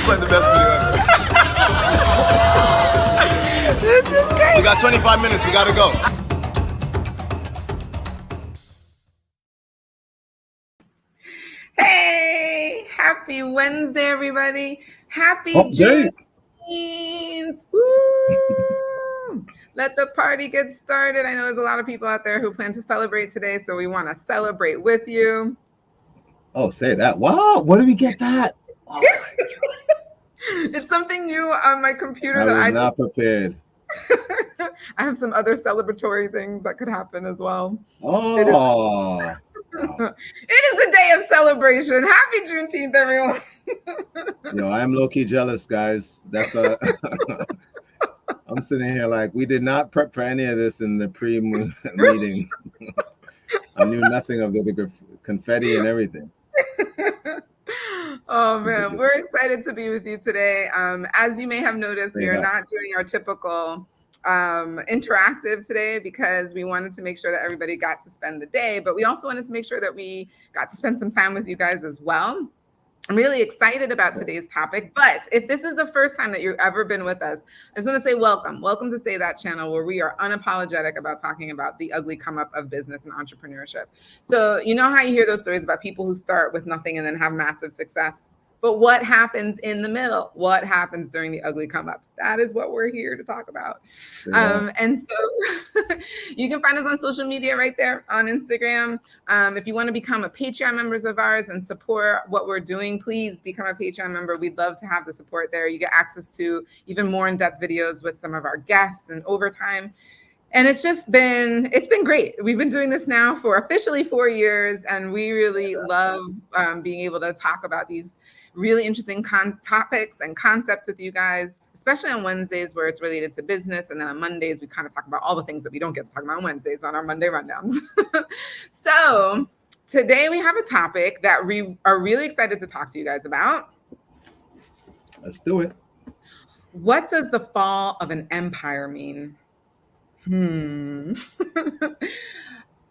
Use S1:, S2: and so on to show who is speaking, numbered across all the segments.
S1: like the best video ever.
S2: This is great.
S1: We got 25 minutes. We gotta go.
S2: Hey, happy Wednesday, everybody. Happy
S3: Update.
S2: Juneteenth. Woo! Let the party get started. I know there's a lot of people out there who plan to celebrate today, so we want to celebrate with you.
S3: Oh, say that. Wow, where do we get that? Oh,
S2: It's something new on my computer
S3: I
S2: that
S3: was not prepared.
S2: I have some other celebratory things that could happen as well.
S3: Oh,
S2: It is a day of celebration. Happy Juneteenth, everyone.
S3: yo, I am low-key jealous, guys. That's I'm sitting here like we did not prep for any of this in the pre-meeting. I knew nothing of the confetti and everything.
S2: Oh man, we're excited to be with you today. As you may have noticed, we are not doing our typical interactive today because we wanted to make sure that everybody got to spend the day, but we also wanted to make sure that we got to spend some time with you guys as well. I'm really excited about today's topic, but if this is the first time that you've ever been with us, I just want to say welcome. Welcome to Say That channel, where we are unapologetic about talking about the ugly come up of business and entrepreneurship. So you know how you hear those stories about people who start with nothing and then have massive success? But what happens in the middle? What happens during the ugly come up? That is what we're here to talk about. And so you can find us on social media right there on Instagram. If you want to become a Patreon members of ours and support what we're doing, please become a Patreon member. We'd love to have the support there. You get access to even more in-depth videos with some of our guests and overtime. And it's been great. We've been doing this now for officially 4 years, and we really love being able to talk about these really interesting topics and concepts with you guys, especially on Wednesdays where it's related to business. And then on Mondays, we kind of talk about all the things that we don't get to talk about on Wednesdays on our Monday rundowns. So today we have a topic that we are really excited to talk to you guys about.
S3: Let's do it.
S2: What does the fall of an empire mean?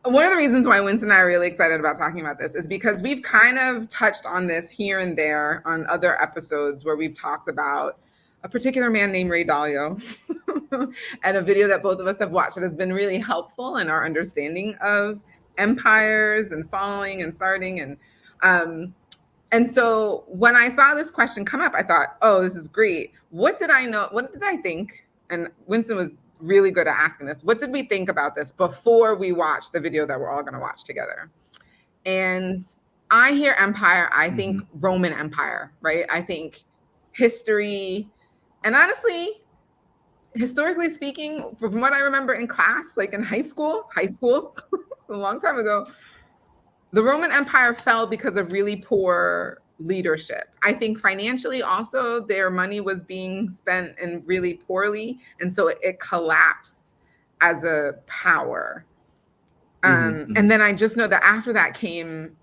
S2: One of the reasons why Winston and I are really excited about talking about this is because we've kind of touched on this here and there on other episodes where we've talked about a particular man named Ray Dalio and a video that both of us have watched that has been really helpful in our understanding of empires and falling and starting. And so when I saw this question come up, I thought, oh, this is great. What did I know? What did I think? And Winston was really good at asking this. What did we think about this before we watched the video that we're all going to watch together? And I hear empire, I think Roman Empire, right? I think history. And honestly, historically speaking, from what I remember in class, like in high school, a long time ago, the Roman Empire fell because of really poor leadership. I think financially also their money was being spent in really poorly, and so it collapsed as a power. And then I just know that after that came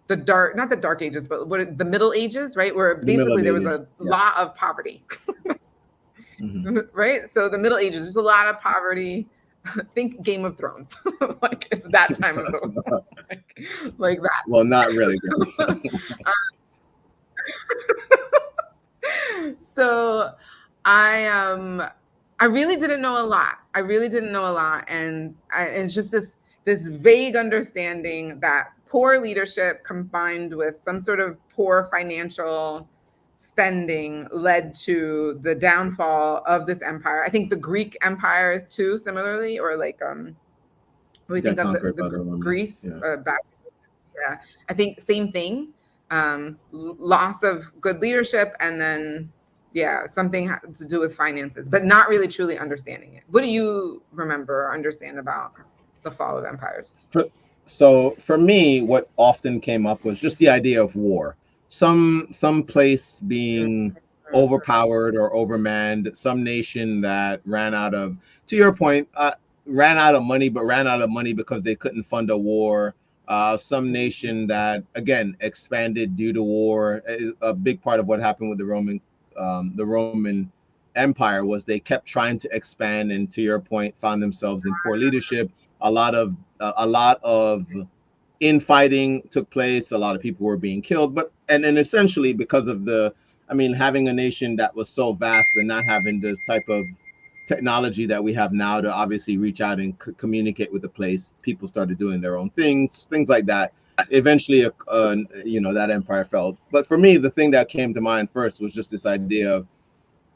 S2: the not the dark ages, but the Middle Ages, right? Where basically there was a lot of poverty, right? So the Middle Ages, there's a lot of poverty. Think Game of Thrones, like it's that time of the world, like that.
S3: Well, not really.
S2: So I really didn't know a lot. And it's just this vague understanding that poor leadership combined with some sort of poor financial spending led to the downfall of this empire. I think the Greek empire too, similarly, or like we think of the Greece back. Yeah, I think same thing. Loss of good leadership, and then something to do with finances, but not really truly understanding it. What do you remember or understand about the fall of empires?
S3: So for me, what often came up was just the idea of war. Some place being overpowered or overmanned, some nation that ran out of, to your point, ran out of money, but ran out of money because they couldn't fund a war. Some nation that, again, expanded due to war. A big part of what happened with the Roman Empire was they kept trying to expand, and to your point, found themselves in poor leadership. A lot of infighting took place. A lot of people were being killed, and essentially because of the I mean, having a nation that was so vast but not having this type of technology that we have now to obviously reach out and communicate with the place, people started doing their own things like that. Eventually, that empire fell. But for me, the thing that came to mind first was just this idea of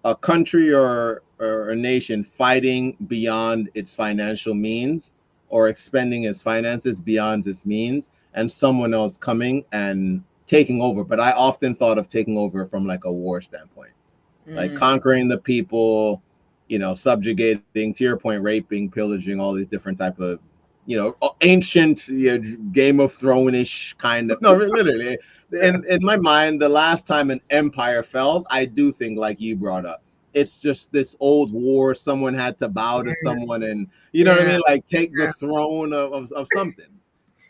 S3: a country or a nation fighting beyond its financial means or expending its finances beyond its means, and someone else coming and taking over. But I often thought of taking over from like a war standpoint, like conquering the people, subjugating, to your point, raping, pillaging, all these different type of, ancient Game of Thrones-ish kind of. No, literally. In my mind, the last time an empire fell, I do think, like you brought up, it's just this old war. Someone had to bow to someone, and you know what I mean, like take the throne of something.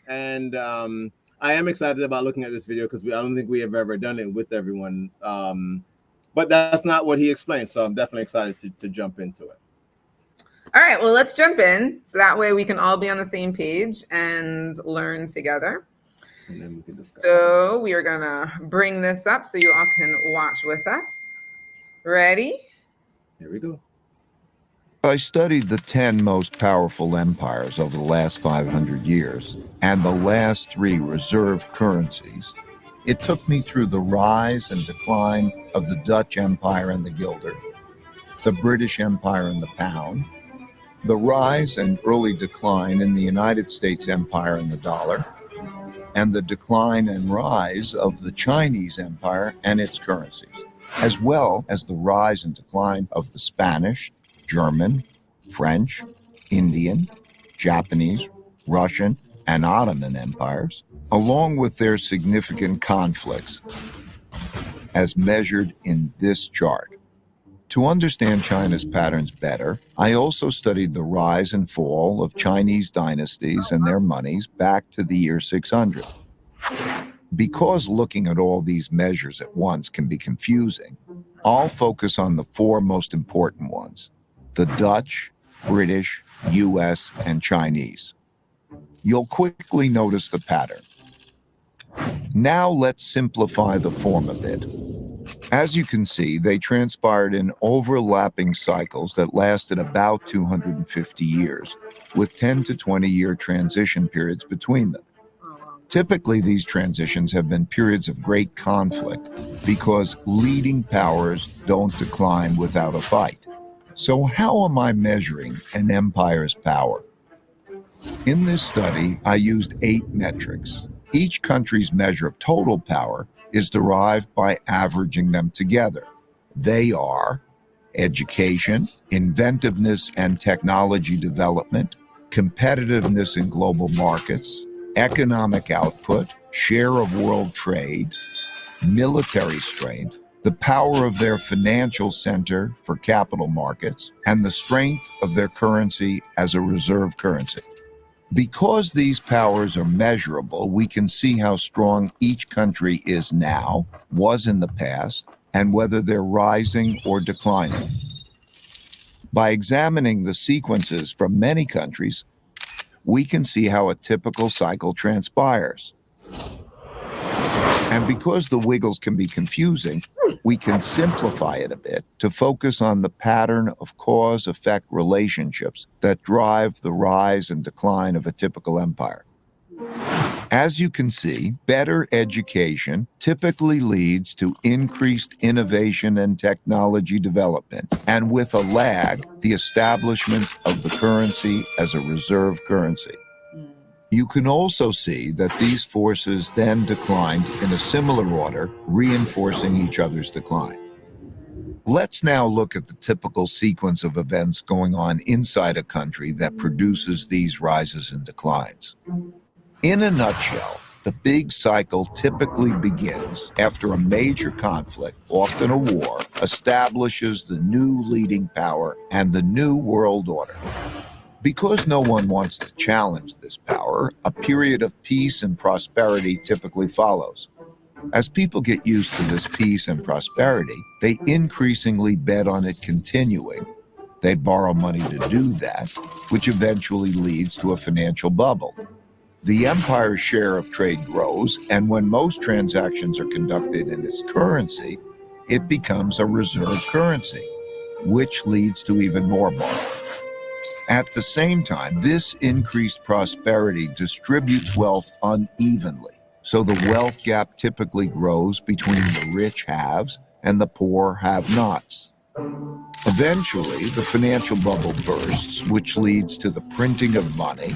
S3: And I am excited about looking at this video because I don't think we have ever done it with everyone. But that's not what he explained, so I'm definitely excited to jump into it.
S2: All right, well, let's jump in so that way we can all be on the same page and learn together. So we are gonna bring this up so you all can watch with us. Ready?
S3: Here we go.
S4: I studied the 10 most powerful empires over the last 500 years and the last 3 reserve currencies. It took me through the rise and decline of the Dutch Empire and the guilder, the British Empire and the pound, the rise and early decline in the United States Empire and the dollar, and the decline and rise of the Chinese Empire and its currencies, as well as the rise and decline of the Spanish, German, French, Indian, Japanese, Russian, and Ottoman empires, along with their significant conflicts, as measured in this chart. To understand China's patterns better, I also studied the rise and fall of Chinese dynasties and their monies back to the year 600. Because looking at all these measures at once can be confusing, I'll focus on the 4 most important ones: the Dutch, British, US, and Chinese. You'll quickly notice the pattern. Now let's simplify the form a bit. As you can see, they transpired in overlapping cycles that lasted about 250 years, with 10 to 20-year transition periods between them. Typically, these transitions have been periods of great conflict because leading powers don't decline without a fight. So how am I measuring an empire's power? In this study, I used 8 metrics. Each country's measure of total power is derived by averaging them together. They are education, inventiveness and technology development, competitiveness in global markets, economic output, share of world trade, military strength, the power of their financial center for capital markets, and the strength of their currency as a reserve currency. Because these powers are measurable, we can see how strong each country is now, was in the past, and whether they're rising or declining. By examining the sequences from many countries, we can see how a typical cycle transpires. And because the wiggles can be confusing, we can simplify it a bit to focus on the pattern of cause-effect relationships that drive the rise and decline of a typical empire. As you can see, better education typically leads to increased innovation and technology development, and with a lag, the establishment of the currency as a reserve currency. You can also see that these forces then declined in a similar order, reinforcing each other's decline. Let's now look at the typical sequence of events going on inside a country that produces these rises and declines. In a nutshell, the big cycle typically begins after a major conflict, often a war, establishes the new leading power and the new world order. Because no one wants to challenge this power, a period of peace and prosperity typically follows. As people get used to this peace and prosperity, they increasingly bet on it continuing. They borrow money to do that, which eventually leads to a financial bubble. The empire's share of trade grows, and when most transactions are conducted in its currency, it becomes a reserve currency, which leads to even more borrowing. At the same time, this increased prosperity distributes wealth unevenly. So the wealth gap typically grows between the rich haves and the poor have-nots. Eventually, the financial bubble bursts, which leads to the printing of money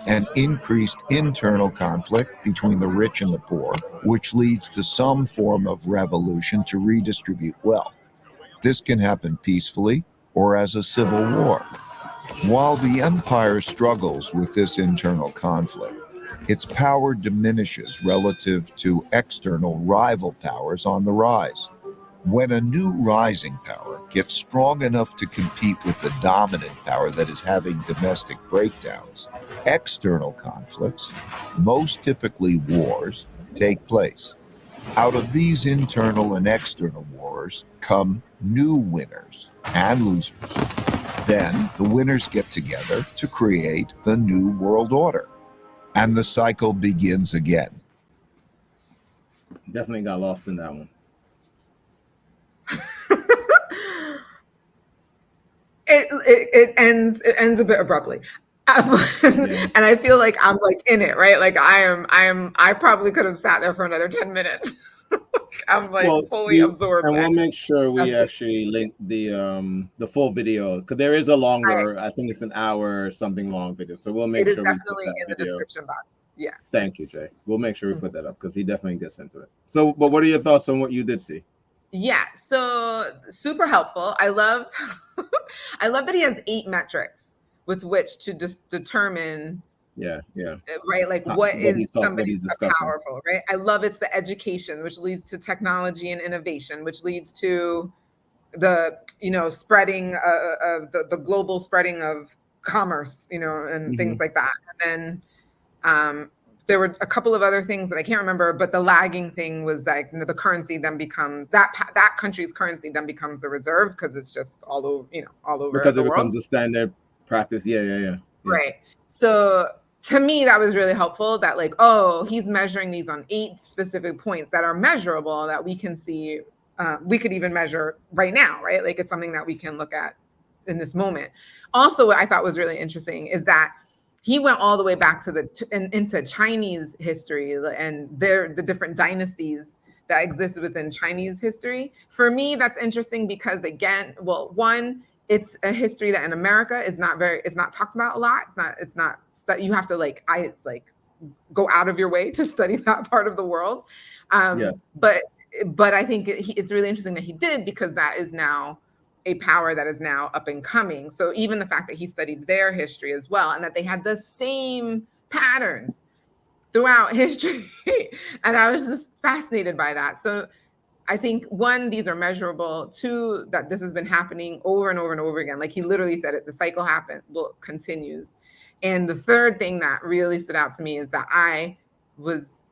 S4: and increased internal conflict between the rich and the poor, which leads to some form of revolution to redistribute wealth. This can happen peacefully or as a civil war. While the empire struggles with this internal conflict, its power diminishes relative to external rival powers on the rise. When a new rising power gets strong enough to compete with the dominant power that is having domestic breakdowns, external conflicts, most typically wars, take place. Out of these internal and external wars come new winners and losers. Then the winners get together to create the new world order. And the cycle begins again.
S3: Definitely got lost in that one.
S2: It ends a bit abruptly. And I feel like I'm like in it, right? Like I probably could have sat there for another 10 minutes. I'm like fully absorbed.
S3: And we'll make sure we actually link the full video, because there is a longer, I think it's an hour or something long video. So we'll make sure
S2: it is definitely in the description box. Yeah.
S3: Thank you, Jay. We'll make sure we put that up because he definitely gets into it. So, but what are your thoughts on what you did see?
S2: Yeah, so super helpful. I loved that he has 8 metrics with which to just determine right, like what is somebody powerful, right? I love it's the education, which leads to technology and innovation, which leads to the spreading of the global spreading of commerce, and things like that. And then there were a couple of other things that I can't remember, but the lagging thing was like the currency then becomes that country's currency then becomes the reserve because it's just all over, all over
S3: because
S2: the
S3: it
S2: world.
S3: becomes a standard practice. Yeah.
S2: Right. So to me, that was really helpful. That like, oh, he's measuring these on 8 specific points that are measurable that we can see. We could even measure right now, right? Like it's something that we can look at in this moment. Also, what I thought was really interesting is that he went all the way back to into Chinese history and the different dynasties that existed within Chinese history. For me, that's interesting because again, well, one, it's a history that in America it's not talked about a lot. It's not you have to go out of your way to study that part of the world.
S3: Yes.
S2: But I think it's really interesting that he did, because that is now a power that is now up and coming. So even the fact that he studied their history as well, and that they had the same patterns throughout history. And I was just fascinated by that. So I think 1, these are measurable. 2, that this has been happening over and over and over again. Like he literally said it, the cycle continues. And the third thing that really stood out to me is that I was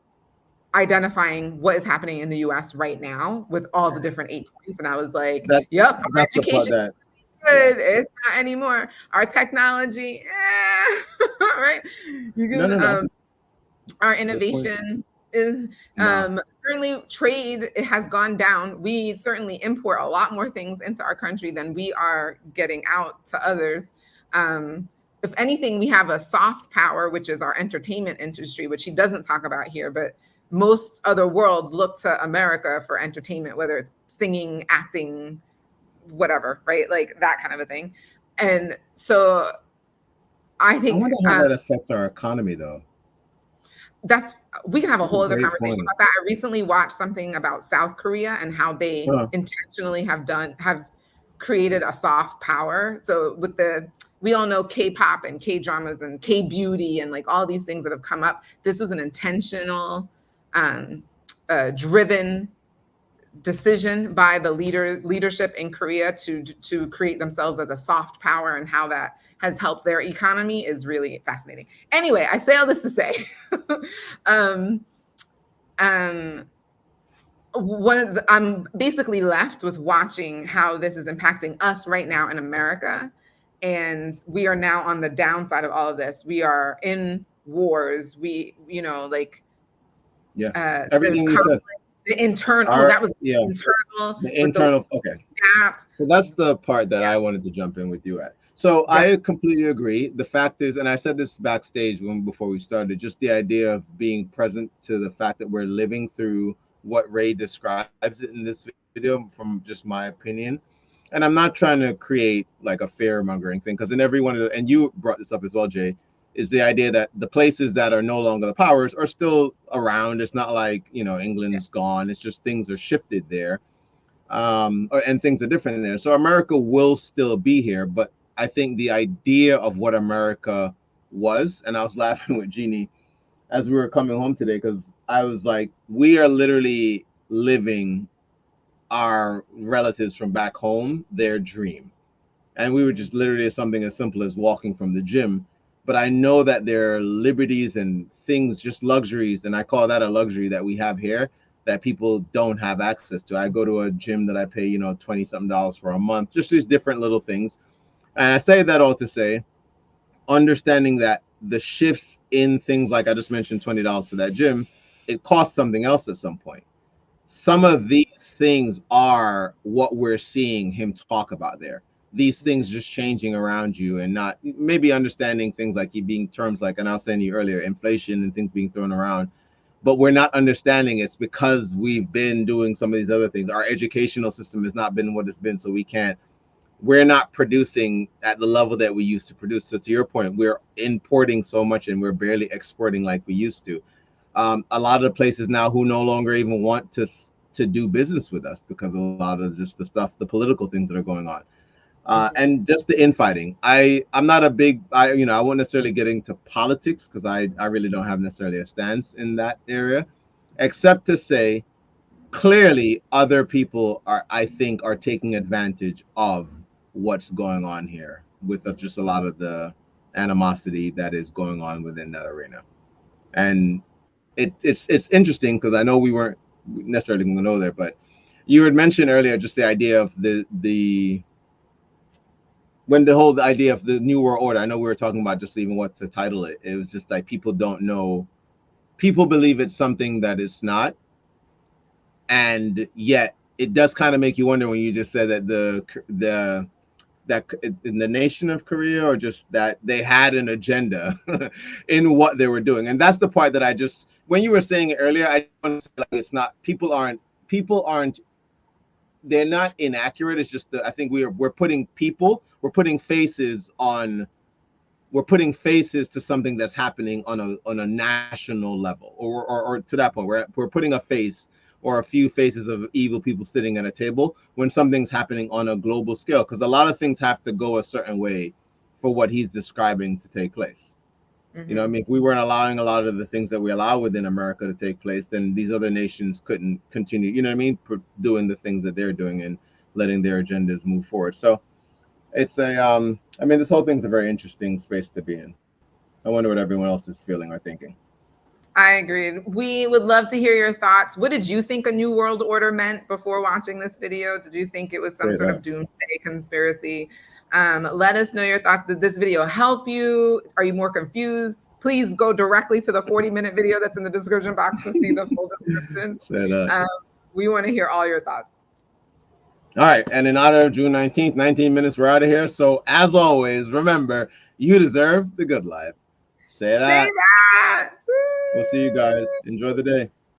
S2: identifying what is happening in the US right now with all the different 8 points. And I was like, yep, our education is good. It's not anymore. Our technology, right? You can, our innovation is certainly trade. It has gone down. We certainly import a lot more things into our country than we are getting out to others. If anything, we have a soft power, which is our entertainment industry, which he doesn't talk about here, but most other worlds look to America for entertainment, whether it's singing, acting, whatever, right? Like that kind of a thing. And so I think—
S3: I wonder how that affects our economy, though.
S2: We can have a whole other conversation about that. I recently watched something about South Korea and how they intentionally have created a soft power. So we all know K-pop and K-dramas and K-beauty and like all these things that have come up. This was an intentional, driven decision by the leadership in Korea to create themselves as a soft power, and how that has helped their economy is really fascinating. Anyway, I say all this to say, I'm basically left with watching how this is impacting us right now in America. And we are now on the downside of all of this. We are in wars. Everything you said. The internal, that was
S3: yeah,
S2: internal.
S3: the internal. Okay.
S2: Gap.
S3: So that's the part that I wanted to jump in with you at. So I completely agree. The fact is, and I said this backstage before we started, just the idea of being present to the fact that we're living through what Ray describes in this video, from just my opinion. And I'm not trying to create like a fear mongering thing, because in every one of the, and you brought this up as well, Jay, is the idea that the places that are no longer the powers are still around. It's not like, England's gone. It's just things are shifted there. And things are different there. So America will still be here, but I think the idea of what America was, and I was laughing with Jeannie as we were coming home today, because I was like, we are literally living our relatives from back home their dream. And we were just literally something as simple as walking from the gym. But I know that there are liberties and things, just luxuries, and I call that a luxury that we have here that people don't have access to. I go to a gym that I pay, $20-something for a month, just these different little things. And I say that all to say, understanding that the shifts in things, like I just mentioned, $20 for that gym, it costs something else at some point. Some of these things are what we're seeing him talk about there. These things just changing around you, and not maybe understanding things like being terms like, and I was saying to you earlier, inflation and things being thrown around. But we're not understanding it's because we've been doing some of these other things. Our educational system has not been what it's been, so we're not producing at the level that we used to produce. So to your point, we're importing so much and we're barely exporting like we used to. A lot of the places now who no longer even want to do business with us because of a lot of just the political things that are going on. And just the infighting. I'm not a big, I won't necessarily get into politics, because I really don't have necessarily a stance in that area, except to say clearly other people I think are taking advantage of what's going on here with just a lot of the animosity that is going on within that arena. And it's interesting, because I know we weren't necessarily going to go there, but you had mentioned earlier just the idea of the idea of the New World Order. I know we were talking about just even what to title it. It was just like people don't know. People believe it's something that it's not. And yet it does kind of make you wonder when you just said that that in the nation of Korea, or just that they had an agenda in what they were doing. And that's the part that when you were saying it earlier, I want to say, like, it's not, people aren't, they're not inaccurate. It's just I think we're putting faces to something that's happening on a national level, or to that point, we're putting a face or a few faces of evil people sitting at a table when something's happening on a global scale, because a lot of things have to go a certain way for what he's describing to take place. I mean, if we weren't allowing a lot of the things that we allow within America to take place, then these other nations couldn't continue, doing the things that they're doing and letting their agendas move forward. So it's this whole thing's a very interesting space to be in. I wonder what everyone else is feeling or thinking.
S2: I agreed. We would love to hear your thoughts. What did you think a new world order meant before watching this video? Did you think it was some sort of doomsday conspiracy? Let us know your thoughts. Did this video help you? Are you more confused? Please go directly to the 40-minute video that's in the description box to see the full description. We want to hear all your thoughts.
S3: All right. And in honor of June 19th, 19 minutes, we're out of here. So as always, remember, you deserve the good life. Say that.
S2: Say that.
S3: We'll see you guys. Enjoy the day.